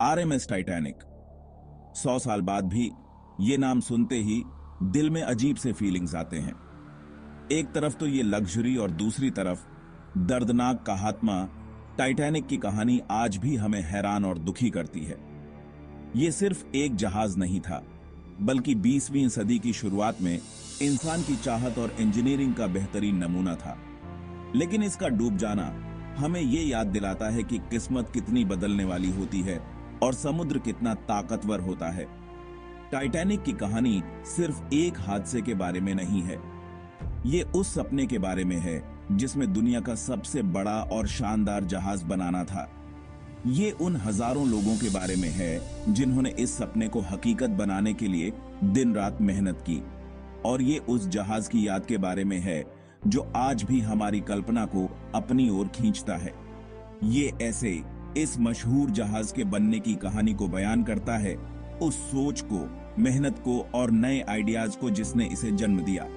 RMS Titanic. 100 साल बाद भी ये नाम सुनते ही दिल में अजीब से फीलिंग्स आते हैं। एक तरफ तो ये लग्जरी और दूसरी तरफ दर्दनाक कहात्मा टाइटैनिक की कहानी आज भी हमें हैरान और दुखी करती है। ये सिर्फ एक जहाज नहीं था, बल्कि 20वीं सदी की शुरुआत में इंसान की चाहत और इंजीनियरिंग का बेहतरीन नमूना था। लेकिन इसका डूब जाना हमें ये याद दिलाता है कि किस्मत कितनी बदलने वाली होती है और समुद्र कितना ताकतवर होता है। टाइटैनिक की कहानी सिर्फ एक हादसे के बारे में नहीं है, ये उस सपने के बारे में है जिसमें दुनिया का सबसे बड़ा और शानदार जहाज बनाना था। ये उन हजारों लोगों के बारे में है जिन्होंने इस सपने को हकीकत बनाने के लिए दिन रात मेहनत की, और ये उस जहाज की याद के बारे में है जो आज भी हमारी कल्पना को अपनी ओर खींचता है। ये ऐसे इस मशहूर जहाज के बनने की कहानी को बयान करता है, उस सोच को, मेहनत को और नए आइडियाज को जिसने इसे जन्म दिया।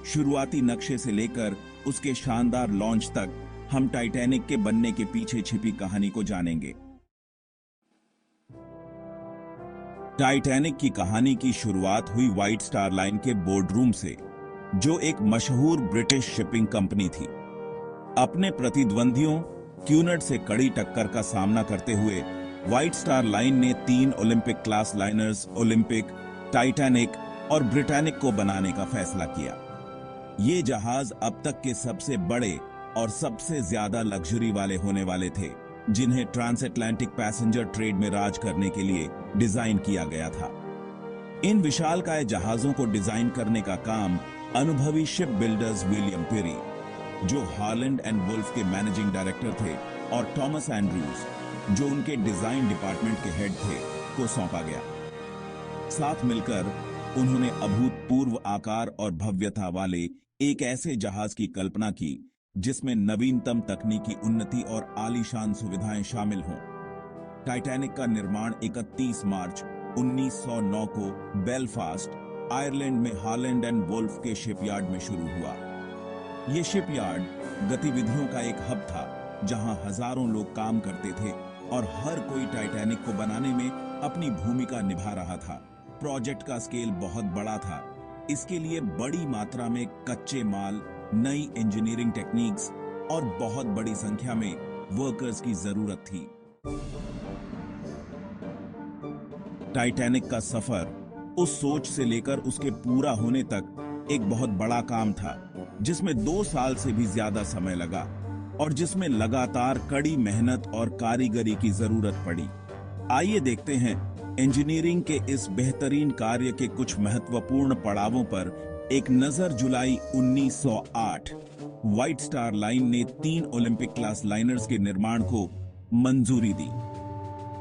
शुरुआती नक्शे से लेकर उसके शानदार लॉन्च तक हम टाइटैनिक के बनने के पीछे छिपी कहानी को जानेंगे। टाइटैनिक की कहानी की शुरुआत हुई व्हाइट स्टार लाइन के बोर्डरूम से, जो एक मशहूर ब्रिटिश शिपिंग कंपनी थी। अपने प्रतिद्वंदियों क्यूनेट से कड़ी टक्कर का सामना करते हुए व्हाइट स्टार लाइन ने 3 Olympic class liners Olympic, Titanic और ब्रिटानिक को बनाने का फैसला किया। ये जहाज अब तक के सबसे बड़े और सबसे ज्यादा लग्जरी वाले होने वाले थे, जिन्हें ट्रांसएटलांटिक पैसेंजर ट्रेड में राज करने के लिए डिजाइन किया गया था। इन विशालकाय जहाजों को डिजाइन करने का काम अनुभवी शिप बिल्डर्स विलियम पेरी, जो हार्लैंड एंड वुल्फ के मैनेजिंग डायरेक्टर थे, और थॉमस एंड्रूज, जो उनके डिजाइन डिपार्टमेंट के हेड थे, को सौंपा गया। साथ मिलकर उन्होंने अभूतपूर्व आकार और भव्यता वाले एक ऐसे जहाज की कल्पना की जिसमें नवीनतम तकनीकी उन्नति और आलीशान सुविधाएं शामिल हों। टाइटैनिक का निर्माण 31 मार्च 1909 को बेलफास्ट, आयरलैंड में हार्लैंड एंड वुल्फ के शिपयार्ड में शुरू हुआ। यह शिपयार्ड गतिविधियों का एक हब था, जहां हजारों लोग काम करते थे और हर कोई टाइटैनिक को बनाने में अपनी भूमिका निभा रहा था। प्रोजेक्ट का स्केल बहुत बड़ा था, इसके लिए बड़ी मात्रा में कच्चे माल, नई इंजीनियरिंग टेक्निक्स और बहुत बड़ी संख्या में वर्कर्स की जरूरत थी। टाइटैनिक का सफर उस सोच से लेकर उसके पूरा होने तक एक बहुत बड़ा काम था, जिसमें 2 साल से भी ज्यादा समय लगा और जिसमें लगातार कड़ी मेहनत और कारीगरी की जरूरत पड़ी। आइए देखते हैं इंजीनियरिंग के इस बेहतरीन कार्य के कुछ महत्वपूर्ण पड़ावों पर एक नजर। जुलाई 1908 व्हाइट स्टार लाइन ने 3 ओलंपिक क्लास लाइनर्स के निर्माण को मंजूरी दी।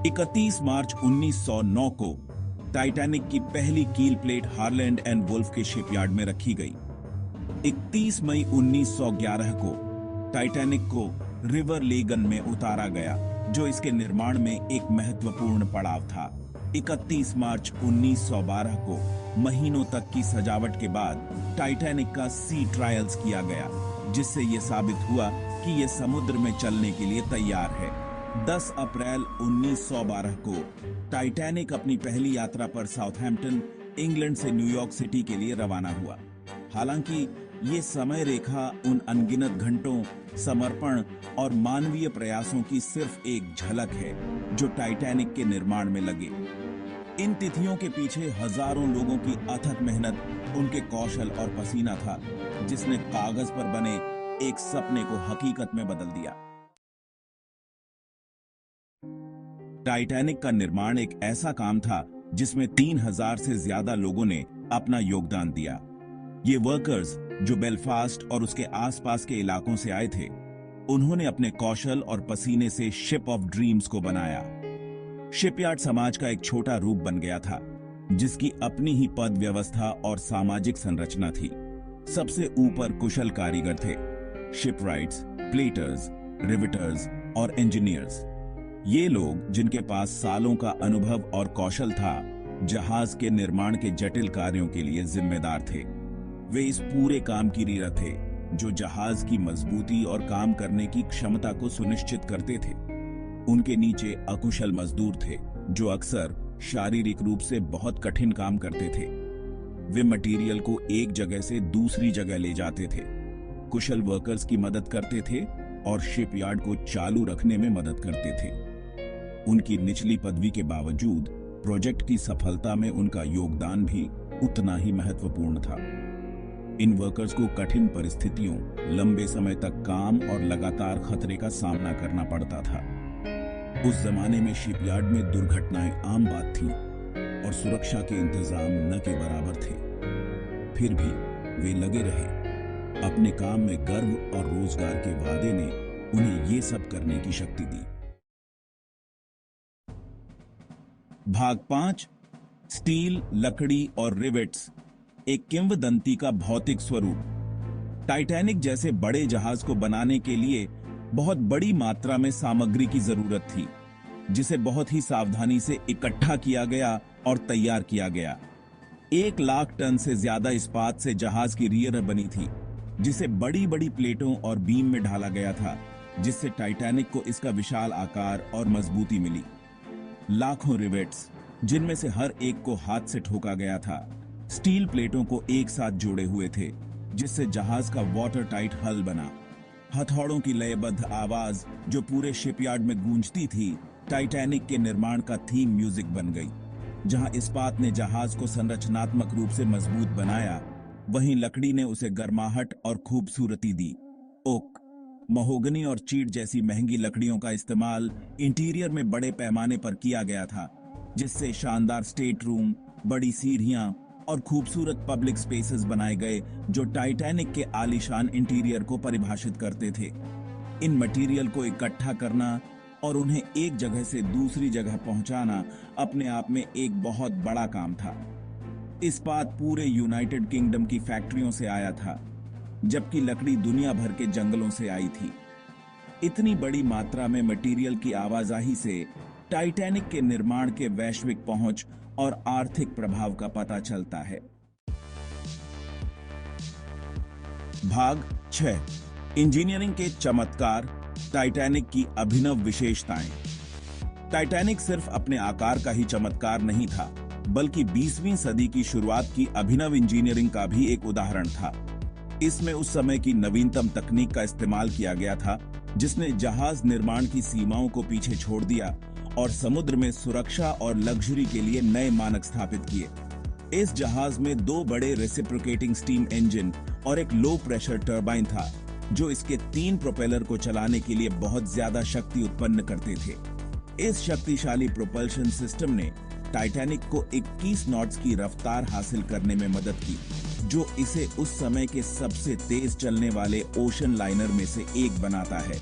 31 मार्च 1909 को टाइटैनिक की पहली कील प्लेट हार्लैंड एंड वुल्फ के शिपयार्ड में रखी गई। 31 मई 1911 को टाइटैनिक को रिवर लेगन में उतारा गया, जो इसके निर्माण में एक महत्वपूर्ण पड़ाव था। 31 मार्च 1912 को महीनों तक की सजावट के बाद टाइटैनिक का सी ट्रायल्स किया गया, जिससे यह साबित हुआ कि यह समुद्र में चलने के लिए तैयार है। 10 अप्रैल 1912 को टाइटैनिक अपनी पहली यात्रा पर साउथहैम्पटन, इंग्लैंड से न्यूयॉर्क सिटी के लिए रवाना हुआ। हालांकि ये समय रेखा उन अनगिनत घंटों, समर्पण और मानवीय प्रयासों की सिर्फ एक झलक है जो टाइटैनिक के निर्माण में लगे। इन तिथियों के पीछे हजारों लोगों की अथक मेहनत, उनके कौशल और पसीना था, जिसने कागज पर बने एक सपने को हकीकत में बदल दिया। टाइटैनिक का निर्माण एक ऐसा काम था जिसमें 3000 से ज्यादा लोगों ने अपना योगदान दिया। ये वर्कर्स, जो बेलफास्ट और उसके आसपास के इलाकों से आए थे, उन्होंने अपने कौशल और पसीने से शिप ऑफ ड्रीम्स को बनाया। शिपयार्ड समाज का एक छोटा रूप बन गया था, जिसकी अपनी ही पद व्यवस्था और सामाजिक संरचना थी। सबसे ऊपर कुशल कारीगर थे, शिपराइट्स, प्लेटर्स, रिवेटर्स और इंजीनियर्स। ये लोग, जिनके पास सालों का अनुभव और कौशल था, जहाज के निर्माण के जटिल कार्यों के लिए जिम्मेदार थे। वे इस पूरे काम की रीढ़ थे जो जहाज की मजबूती और काम करने की क्षमता को सुनिश्चित करते थे। उनके नीचे अकुशल मजदूर थे जो अक्सर शारीरिक रूप से बहुत कठिन काम करते थे। वे मटेरियल को एक जगह से दूसरी जगह ले जाते थे, कुशल वर्कर्स की मदद करते थे और शिपयार्ड को चालू रखने में मदद करते थे। उनकी निचली पदवी के बावजूद प्रोजेक्ट की सफलता में उनका योगदान भी उतना ही महत्वपूर्ण था। इन वर्कर्स को कठिन परिस्थितियों, लंबे समय तक काम और लगातार खतरे का सामना करना पड़ता था। उस जमाने में शिपयार्ड में दुर्घटनाएं आम बात थी और सुरक्षा के इंतजाम न के बराबर थे। फिर भी वे लगे रहे। अपने काम में गर्व और रोजगार के वादे ने उन्हें ये सब करने की शक्ति दी। भाग 5, स्टील, लकड़ी और रिवेट्स, एक किंवदंती का भौतिक स्वरूप। टाइटैनिक जैसे बड़े जहाज को बनाने के लिए बहुत बड़ी मात्रा में सामग्री की जरूरत थी, जिसे बहुत ही सावधानी से इकट्ठा किया गया और तैयार किया गया। 1 लाख टन से ज्यादा इस्पात से जहाज की रियर बनी थी, जिसे बड़ी बड़ी प्लेटों और बीम में ढाला गया था, जिससे टाइटैनिक को इसका विशाल आकार और मजबूती मिली। लाखों रिवेट्स, जिनमें से हर एक को हाथ से ठोका गया था, स्टील प्लेटों को एक साथ जोड़े हुए थे, जिससे जहाज का वाटर टाइट हल बना। हथौड़ों की लयबद्ध आवाज जो पूरे शिपयार्ड में गूंजती थी, टाइटैनिक के निर्माण का थीम म्यूजिक बन गई। जहां इस्पात ने जहाज को संरचनात्मक रूप से मजबूत बनाया, वहीं लकड़ी ने उसे गर्माहट और खूबसूरती दी। ओक, महोगनी और चीड़ जैसी महंगी लकड़ियों का इस्तेमाल इंटीरियर में बड़े पैमाने पर किया गया था, जिससे शानदार स्टेट रूम, बड़ी सीढ़ियां और खूबसूरत पब्लिक स्पेसेस बनाए गए जो टाइटैनिक के आलीशान इंटीरियर को परिभाषित करते थे। इन मटेरियल को इकट्ठा करना और उन्हें एक जगह से दूसरी जगह पहुंचाना अपने आप में एक बहुत बड़ा काम था। इस्पात पूरे यूनाइटेड किंगडम की फैक्ट्रियों से आया था, जबकि लकड़ी दुनिया भर के जंगलों से आई थी। इतनी बड़ी मात्रा में मटेरियल की आवाजाही से टाइटैनिक के निर्माण के वैश्विक पहुंच और आर्थिक प्रभाव का पता चलता है। भाग 6, इंजीनियरिंग के चमत्कार, टाइटैनिक की अभिनव विशेषताएं। टाइटैनिक सिर्फ अपने आकार का ही चमत्कार नहीं था, बल्कि 20वीं सदी की शुरुआत की अभिनव इंजीनियरिंग का भी एक उदाहरण था। इसमें उस समय की नवीनतम तकनीक का इस्तेमाल किया गया था, जिसने जहाज निर्माण की सीमाओं को पीछे छोड़ दिया और समुद्र में सुरक्षा और लग्जरी के लिए नए मानक स्थापित किए। इस जहाज में 2 बड़े रेसिप्रोकेटिंग स्टीम इंजन और एक लो प्रेशर टरबाइन था, जो इसके 3 प्रोपेलर को चलाने के लिए बहुत ज्यादा शक्ति उत्पन्न करते थे। इस शक्तिशाली प्रोपल्शन सिस्टम ने टाइटैनिक को 21 नॉट्स की रफ्तार हासिल करने में मदद की, जो इसे उस समय के सबसे तेज चलने वाले ओशन लाइनर में से एक बनाता है।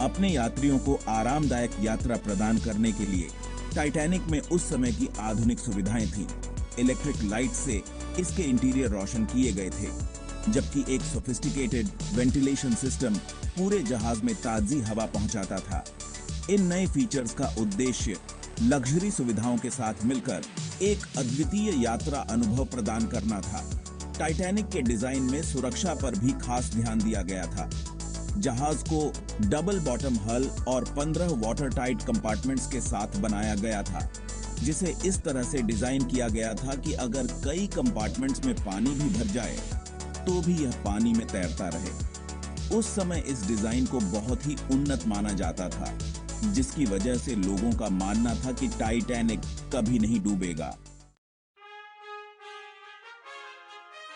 अपने यात्रियों को आरामदायक यात्रा प्रदान करने के लिए टाइटैनिक में उस समय की आधुनिक सुविधाएं थीं। इलेक्ट्रिक लाइट से इसके इंटीरियर रोशन किए गए थे, जबकि एक सोफिस्टिकेटेड वेंटिलेशन सिस्टम पूरे जहाज में ताजी हवा पहुंचाता था। इन नए फीचर्स का उद्देश्य लग्जरी सुविधाओं के साथ मिलकर एक अद्वितीय यात्रा अनुभव प्रदान करना था। टाइटैनिक के डिजाइन में सुरक्षा पर भी खास ध्यान दिया गया था। जहाज को डबल बॉटम हल और 15 वाटर टाइट कंपार्टमेंट्स के साथ बनाया गया था, जिसे इस तरह से डिजाइन किया गया था कि अगर कई कंपार्टमेंट्स में पानी भी भर जाए तो भी यह पानी में तैरता रहे। उस समय इस डिजाइन को बहुत ही उन्नत माना जाता था, जिसकी वजह से लोगों का मानना था कि टाइटैनिक कभी नहीं डूबेगा।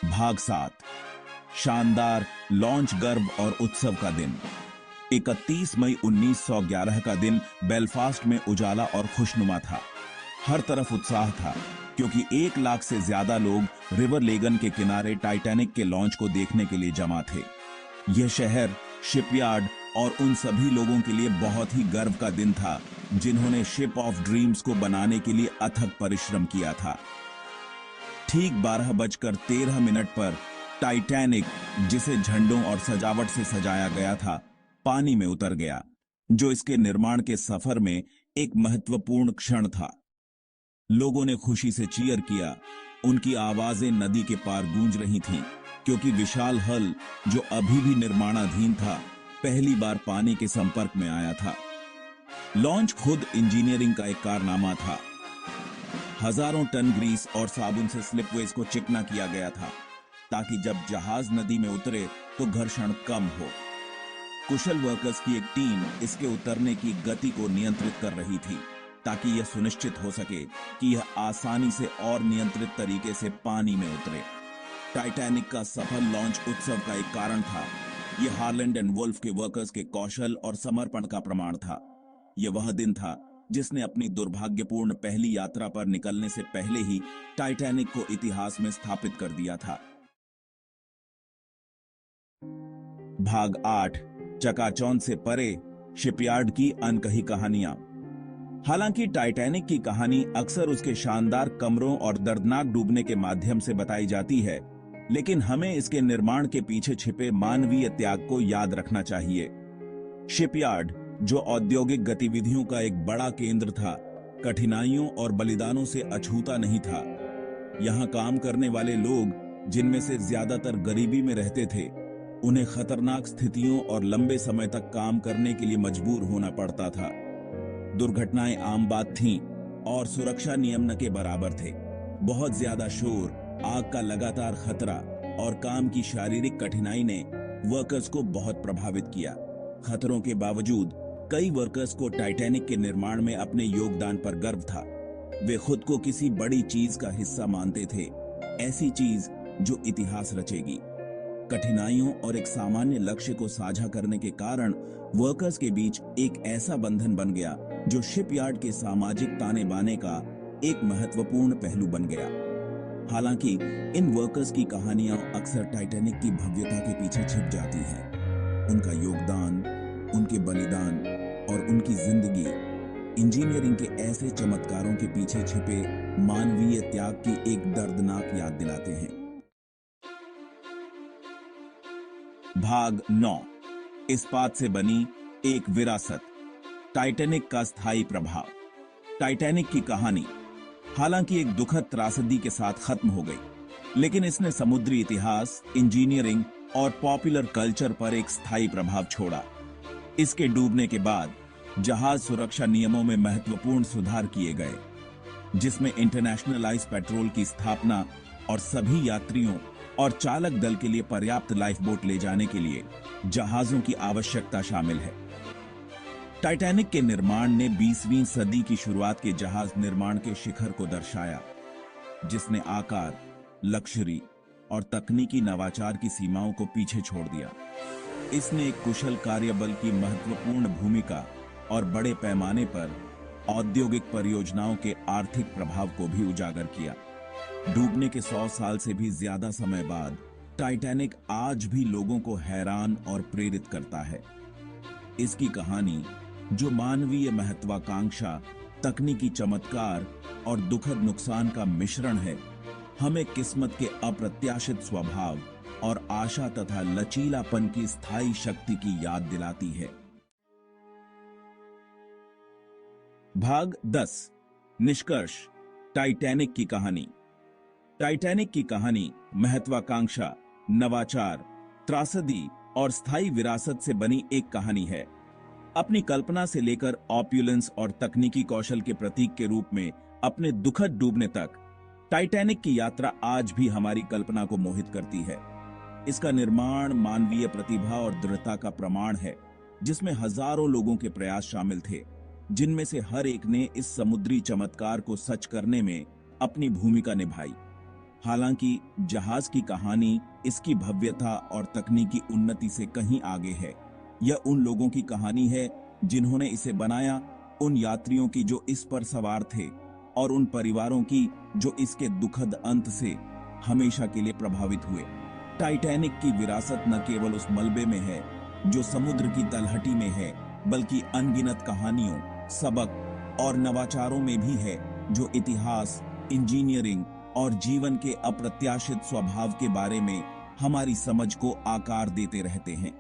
भाग 7, शानदार लॉन्च गर्व और उत्सव का दिन। 31 मई 1911 का दिन बेलफास्ट में उजाला और खुशनुमा था। हर तरफ उत्साह था, क्योंकि 1 लाख से ज्यादा लोग रिवर लेगन के किनारे टाइटैनिक के लॉन्च को देखने के लिए जमा थे। यह शहर, शिपयार्ड और उन सभी लोगों के लिए बहुत ही गर्व का दिन था, जिन्होंने शिप ऑफ ड्रीम्स को बनाने के लिए अथक परिश्रम किया था। ठीक 12:13 पर टाइटैनिक, जिसे झंडों और सजावट से सजाया गया था, पानी में उतर गया, जो इसके निर्माण के सफर में एक महत्वपूर्ण क्षण था। लोगों ने खुशी से चीयर किया। उनकी आवाजें नदी के पार गूंज रही थीं, क्योंकि विशाल हल, जो अभी भी निर्माणाधीन था, पहली बार पानी के संपर्क में आया था। लॉन्च खुद इंजीनियरिंग का एक कारनामा था। हजारों टन ग्रीस और साबुन से स्लिपवेज को चिकना किया गया था ताकि जब जहाज नदी में उतरे तो घर्षण कम हो। कुशल वर्कर्स की एक टीम इसके उतरने की गति को नियंत्रित कर रही थी ताकि यह सुनिश्चित हो सके कि यह आसानी से और नियंत्रित तरीके से पानी में उतरे। टाइटैनिक का सफल लॉन्च उत्सव का एक कारण था। यह हार्लैंड एंड वुल्फ के वर्कर्स के कौशल और समर्पण का प्रमाण था। यह वह दिन था जिसने अपनी दुर्भाग्यपूर्ण पहली यात्रा पर निकलने से पहले ही टाइटैनिक को इतिहास में स्थापित कर दिया था। भाग 8, चकाचौंध से परे, शिपयार्ड की अनकही कहानियां। हालांकि टाइटैनिक की कहानी अक्सर उसके शानदार कमरों और दर्दनाक डूबने के माध्यम से बताई जाती है, लेकिन हमें इसके निर्माण के पीछे छिपे मानवीय त्याग को याद रखना चाहिए। शिपयार्ड, जो औद्योगिक गतिविधियों का एक बड़ा केंद्र था, कठिनाइयों और बलिदानों से अछूता नहीं था। यहां काम करने वाले लोग, जिनमें से ज्यादातर गरीबी में रहते थे, उन्हें खतरनाक स्थितियों और लंबे समय तक काम करने के लिए मजबूर होना पड़ता था। दुर्घटनाएं आम बात थीं और सुरक्षा नियम न के बराबर थे। बहुत ज्यादा शोर, आग का लगातार खतरा और काम की शारीरिक कठिनाई ने वर्कर्स को बहुत प्रभावित किया। खतरों के बावजूद कई वर्कर्स को टाइटैनिक के निर्माण में अपने योगदान पर गर्व था। वे खुद को किसी बड़ी चीज का हिस्सा मानते थे, ऐसी चीज जो इतिहास रचेगी। कठिनाइयों और एक सामान्य लक्ष्य को साझा करने के कारण वर्कर्स के बीच एक ऐसा बंधन बन गया जो शिपयार्ड के सामाजिक ताने बाने का एक महत्वपूर्ण पहलू बन गया। हालांकि इन वर्कर्स की कहानियां अक्सर टाइटैनिक की भव्यता के पीछे छिप जाती हैं। उनका योगदान, उनके बलिदान और उनकी जिंदगी इंजीनियरिंग के ऐसे चमत्कारों के पीछे छिपे मानवीय त्याग की एक दर्दनाक याद दिलाते हैं। भाग 9, इस्पात से बनी एक विरासत, टाइटैनिक का स्थायी प्रभाव। टाइटैनिक की कहानी हालांकि एक दुखद त्रासदी के साथ खत्म हो गई, लेकिन इसने समुद्री इतिहास, इंजीनियरिंग और पॉपुलर कल्चर पर एक स्थायी प्रभाव छोड़ा। इसके डूबने के बाद जहाज सुरक्षा नियमों में महत्वपूर्ण सुधार किए गए, जिसमें इंटरनेशनलाइज्ड पेट्रोल की स्थापना और सभी यात्रियों और चालक दल के लिए पर्याप्त लाइफ बोट ले जाने के लिए जहाजों की आवश्यकता शामिल है। टाइटैनिक के निर्माण ने 20वीं सदी की शुरुआत के जहाज निर्माण के शिखर को दर्शाया, जिसने आकार, लक्जरी और तकनीकी नवाचार की सीमाओं को पीछे छोड़ दिया। इसने एक कुशल कार्यबल की महत्वपूर्ण भूमिका और बड़े पैमाने पर औद्योगिक परियोजनाओं के आर्थिक प्रभाव को भी उजागर किया। डूबने के 100 साल से भी ज्यादा समय बाद टाइटैनिक आज भी लोगों को हैरान और प्रेरित करता है। इसकी कहानी, जो मानवीय महत्वाकांक्षा, तकनीकी चमत्कार और दुखद नुकसान का मिश्रण है, हमें किस्मत के अप्रत्याशित स्वभाव और आशा तथा लचीलापन की स्थायी शक्ति की याद दिलाती है। भाग 10, निष्कर्ष, टाइटैनिक की कहानी। टाइटैनिक की कहानी महत्वाकांक्षा, नवाचार, त्रासदी और स्थायी विरासत से बनी एक कहानी है। अपनी कल्पना से लेकर ऑप्युलेंस और तकनीकी कौशल के प्रतीक के रूप में अपने दुखद डूबने तक, टाइटैनिक की यात्रा आज भी हमारी कल्पना को मोहित करती है। इसका निर्माण मानवीय प्रतिभा और दृढ़ता का प्रमाण है, जिसमें हजारों लोगों के प्रयास शामिल थे, जिनमें से हर एक ने इस समुद्री चमत्कार को सच करने में अपनी भूमिका निभाई। हालांकि जहाज की कहानी इसकी भव्यता और तकनीकी उन्नति से कहीं आगे है। यह उन लोगों की कहानी है जिन्होंने इसे बनाया, उन यात्रियों की जो इस पर सवार थे, और उन परिवारों की जो इसके दुखद अंत से हमेशा के लिए प्रभावित हुए। टाइटैनिक की विरासत न केवल उस मलबे में है जो समुद्र की तलहटी में है, बल्कि अनगिनत कहानियों, सबक और नवाचारों में भी है जो इतिहास, इंजीनियरिंग और जीवन के अप्रत्याशित स्वभाव के बारे में हमारी समझ को आकार देते रहते हैं।